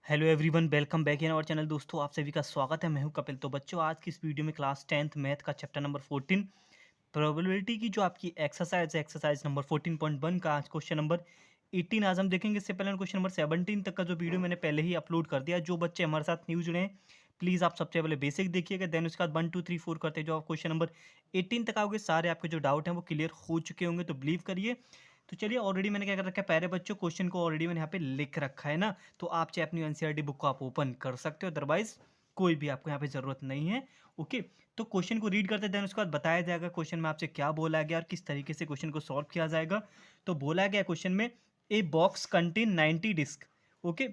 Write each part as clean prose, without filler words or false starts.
Hello everyone, welcome back in our channel. दोस्तों, आप सभी का स्वागत है। मैं हूं कपिल। तो बच्चों, आज की इस वीडियो में क्लास 10th मैथ का चैप्टर नंबर 14 प्रोबेबिलिटी की जो आपकी एक्सरसाइज है, एक्सरसाइज नंबर 14.1 का आज क्वेश्चन नंबर 18 आज हम देखेंगे। इससे पहले क्वेश्चन नंबर 17 तक का जो वीडियो मैंने पहले ही अपलोड कर दिया। जो बच्चे हमारे साथ न्यू जुड़े हैं, प्लीज़ आप सबसे पहले बेसिक देखिएगा, देन उसके बाद 1 2 3 4 करते जो आप क्वेश्चन नंबर 18 तक आओगे, सारे आपके जो डाउट हैं वो क्लियर हो चुके होंगे। तो बिलीव करिए। तो चलिए, ऑलरेडी मैंने क्या कर रखा है, पहले बच्चों क्वेश्चन को ऑलरेडी मैंने यहाँ पे लिख रखा है ना। तो आप चाहे अपनी एनसीईआरटी बुक को आप ओपन कर सकते हो, अदरवाइज कोई भी आपको यहाँ पे ज़रूरत नहीं है। ओके, तो क्वेश्चन को रीड करते हैं, देन उसके बाद बताया जाएगा क्वेश्चन में आपसे क्या बोला गया और किस तरीके से क्वेश्चन को सॉल्व किया जाएगा। तो बोला गया क्वेश्चन में, a box contain 90 disc, okay,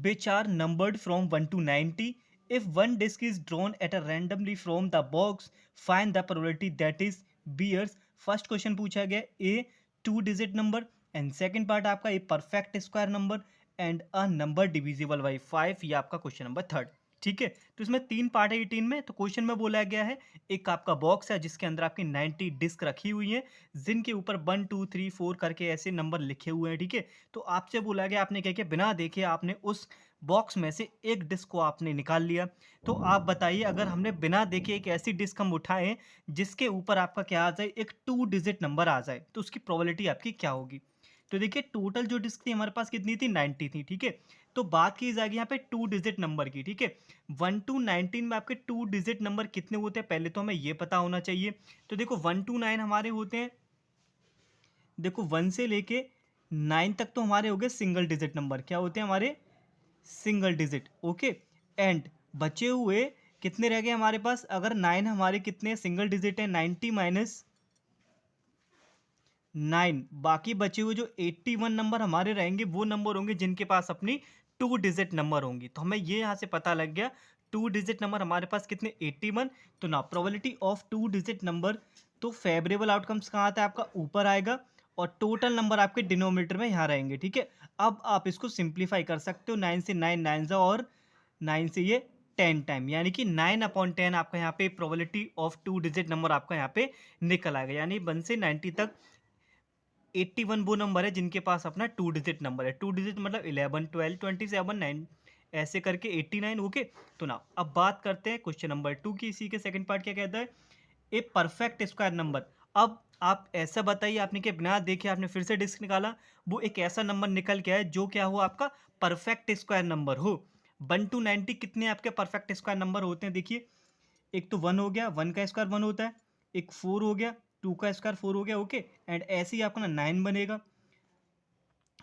which are numbered from 1 to 90. If one disk is drawn at a randomly from the box, find the probability that is bears. First question पूछा गया a two digit number and second part आपका a perfect square number and a number divisible by 5। ये आपका question number third. ठीक है, तो इसमें तीन पार्ट है 18 में। तो क्वेश्चन में बोला गया है, एक आपका बॉक्स है जिसके अंदर आपकी 90 डिस्क रखी हुई है, जिनके ऊपर 1 2 3 4 करके ऐसे नंबर लिखे हुए हैं। ठीक है, तो आपसे बोला गया, आपने क्या किया, बिना देखे आपने उस बॉक्स में से एक डिस्क को आपने निकाल लिया। तो आप बताइए, अगर हमने बिना देखे एक ऐसी डिस्क हम उठाएं जिसके ऊपर आपका क्या आ जाए, एक 2 डिजिट नंबर आ जाए, तो उसकी प्रोबेबिलिटी आपकी क्या होगी। तो देखिए, टोटल जो डिस्क थी हमारे पास कितनी थी, 90 थी। ठीक है, तो बात की जाएगी यहाँ पे 2 डिजिट नंबर की। ठीक है, 1 to 19 में आपके 2 डिजिट नंबर कितने होते हैं, पहले तो हमें ये पता होना चाहिए। तो देखो, 1 to 9 हमारे होते हैं, देखो 1 से लेके 9 तक तो हमारे हो गए सिंगल डिजिट नंबर। क्या होते हैं हमारे, सिंगल डिजिट। ओके, एंड बचे हुए कितने रह गए हमारे पास, अगर 9 हमारे कितने सिंगल डिजिट है, 90 माइनस 9, बाकी बचे हुए जो 81 नंबर हमारे रहेंगे वो नंबर होंगे जिनके पास अपनी 2 डिजिट नंबर होंगी। तो हमें ये यहाँ से पता लग गया 2 डिजिट नंबर हमारे पास कितने, 81। तो ना प्रोबेबिलिटी ऑफ 2 डिजिट नंबर, तो फेवरेबल आउटकम्स कहाँ आता है आपका, ऊपर आएगा, और टोटल नंबर आपके डिनोमिनेटर में यहाँ रहेंगे। ठीक है, अब आप इसको सिंप्लीफाई कर सकते हो, 9 से 9 9 जा, और 9 से ये 10 टाइम, यानी कि 9/10 आपका यहाँ पे प्रोबेबिलिटी ऑफ 2 डिजिट नंबर आपका यहाँ पे निकल आएगा। यानी 1 से 90 तक 81 वो नंबर है जिनके पास अपना 2 डिजिट नंबर है। 2 डिजिट मतलब 11 12 27 9, ऐसे करके 89। ओके, तो ना अब बात करते हैं क्वेश्चन नंबर 2 की। इसी के सेकंड पार्ट क्या कहता है, ए परफेक्ट स्क्वायर नंबर। अब आप ऐसा बताइए, आपने क्या बिना देखे आपने फिर से डिस्क निकाला, वो एक ऐसा नंबर निकल के आए जो क्या हो, आपका परफेक्ट स्क्वायर नंबर हो। 1 to 90 कितने आपके परफेक्ट स्क्वायर नंबर होते हैं, देखिए, एक तो 1 हो गया, 1 का स्क्वायर 1 होता है, एक 4 हो गया, 2 का स्क्वायर 4 हो गया। ओके, एंड ऐसे ही आपका ना 9 बनेगा,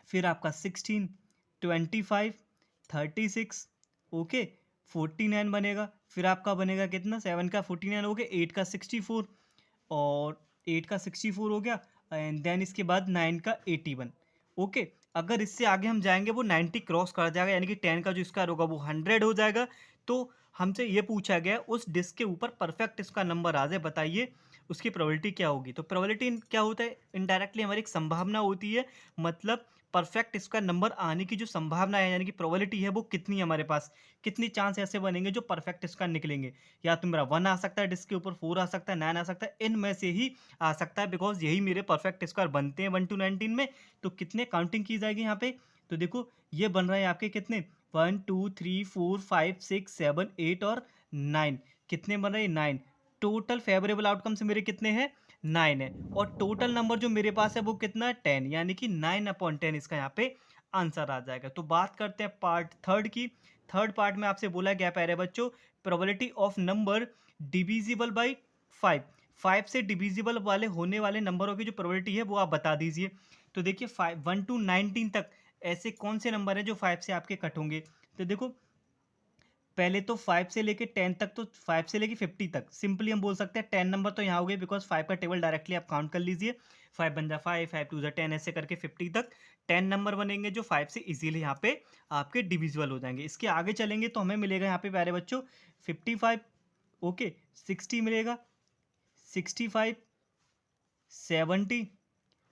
फिर आपका 16 25 36, ओके, 49 बनेगा, फिर आपका बनेगा कितना, 7 का 49 हो गया, 8 का 64, और 8 का 64 हो गया, एंड देन इसके बाद 9 का 81। ओके, अगर इससे आगे हम जाएंगे वो 90 क्रॉस कर जाएगा, यानी कि 10 का जो स्क्वायर होगा वो 100 हो जाएगा। तो हमसे ये पूछा गया, उस डिस्क के ऊपर परफेक्ट इसका नंबर आ जाए, बताइए उसकी प्रोबेबिलिटी क्या होगी। तो प्रोबेबिलिटी क्या होता है, इनडायरेक्टली हमारी एक संभावना होती है, मतलब परफेक्ट इसका नंबर आने की जो संभावना है, यानी कि प्रोबेबिलिटी है, वो कितनी है हमारे पास, कितनी चांस ऐसे बनेंगे जो परफेक्ट इसका निकलेंगे। या तो मेरा 1 आ सकता है डिस्क के ऊपर, 4 आ सकता है, 9 आ सकता है, इनमें से ही आ सकता है, बिकॉज यही मेरे परफेक्ट स्क्वायर बनते हैं 1 to 19 में। तो कितने काउंटिंग की जाएगी यहाँ पे, तो देखो ये बन रहे हैं आपके कितने, 1 2 3 4 5 6 7 8 और 9, कितने बन रहे हैं, 9। टोटल फेवरेबल आउटकम्स मेरे कितने हैं, 9 है, और टोटल नंबर जो मेरे पास है वो कितना है, 10, यानी कि 9/10 इसका यहाँ पे आंसर आ जाएगा। तो बात करते हैं पार्ट थर्ड की। थर्ड पार्ट में आपसे बोला गया प्यारे बच्चों, probability of number divisible by 5, 5 से डिविजिबल वाले होने वाले नंबरों की जो प्रोबेबिलिटी है वो आप बता दीजिए। तो देखिए, 1 to 19 तक ऐसे कौन से नंबर हैं जो 5 से आपके कट होंगे। तो देखो, पहले तो 5 से लेके 10 तक, तो 5 से लेके 50 तक सिंपली हम बोल सकते हैं 10 नंबर तो यहाँ हो गए, बिकॉज 5 का टेबल डायरेक्टली आप काउंट कर लीजिए, 5 बन जा 5, 5 2 जा 10, ऐसे करके 50 तक 10 नंबर बनेंगे जो 5 से इजीली यहाँ पे आपके डिविजिबल हो जाएंगे। इसके आगे चलेंगे तो हमें मिलेगा यहाँ पे प्यारे बच्चों 55, ओके, 60 मिलेगा, 65, 70,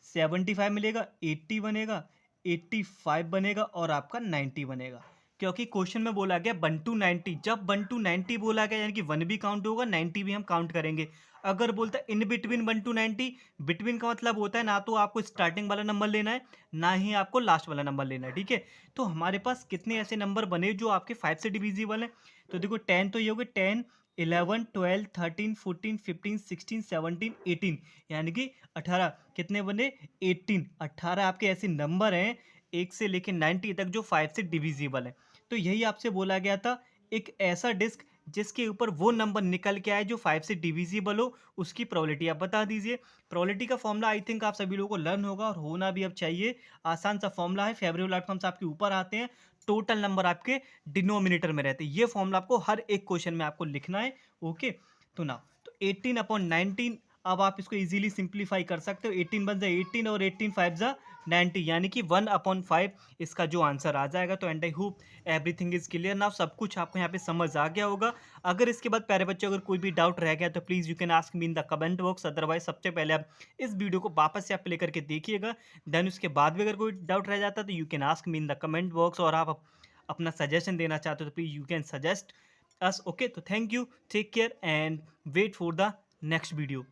75 मिलेगा, 80 बनेगा, 85 बनेगा, और आपका 90 बनेगा। क्योंकि क्वेश्चन में बोला गया 1 to 90, जब 1 to 90 बोला गया यानी कि 1 भी काउंट होगा, 90 भी हम काउंट करेंगे। अगर बोलता है इन बिटवीन 1 to 90, बिटवीन का मतलब होता है ना तो आपको स्टार्टिंग वाला नंबर लेना है, ना ही आपको लास्ट वाला नंबर लेना है, ठीक है। तो हमारे पास कितने ऐसे नंबर बने जो आपके 5 से डिविजिबल हैं? तो देखो 10 तो ये हो गए, 10, 11, 12, 13, 14, 15, 16, 17, 18, यानी कि 18 कितने बने? 18। 18 आपके ऐसे नंबर हैं 1 से लेके 90 तक जो 5 से डिविजिबल है। तो यही आपसे बोला गया था, एक ऐसा डिस्क जिसके ऊपर वो नंबर निकल के आए जो 5 से डिविजिबल हो, उसकी प्रोबेबिलिटी आप बता दीजिए। प्रोबेबिलिटी का फॉर्मूला आई थिंक आप सभी लोगों को लर्न होगा और होना भी अब चाहिए। आसान सा फॉर्मूला है, फेवरेबल आउटकम्स आपके ऊपर आते हैं, टोटल नंबर आपके डिनोमिनेटर में रहते हैं। ये फॉर्मूला आपको हर एक क्वेश्चन में आपको लिखना है। ओके, तो ना तो 18/19, अब आप इसको इजीली सिंप्लीफाई कर सकते हो। 18 बन जाए 18 और 18 5 जा 90, यानी कि 1/5 इसका जो आंसर आ जाएगा। तो and I hope everything is clear now, सब कुछ आपको यहाँ पे समझ आ गया होगा। अगर इसके बाद प्यारे बच्चों अगर कोई भी डाउट रह गया तो please you can ask me in the comment box. Otherwise सबसे पहले आप इस वीडियो को वापस से आप प्ले करके देखिएगा, देन उसके बाद भी अगर कोई डाउट रह जाता है तो you can ask me in the comment box. और आप अपना सजेशन देना चाहते हो तो please you can suggest us. Okay, तो thank you, take care and wait for the next video.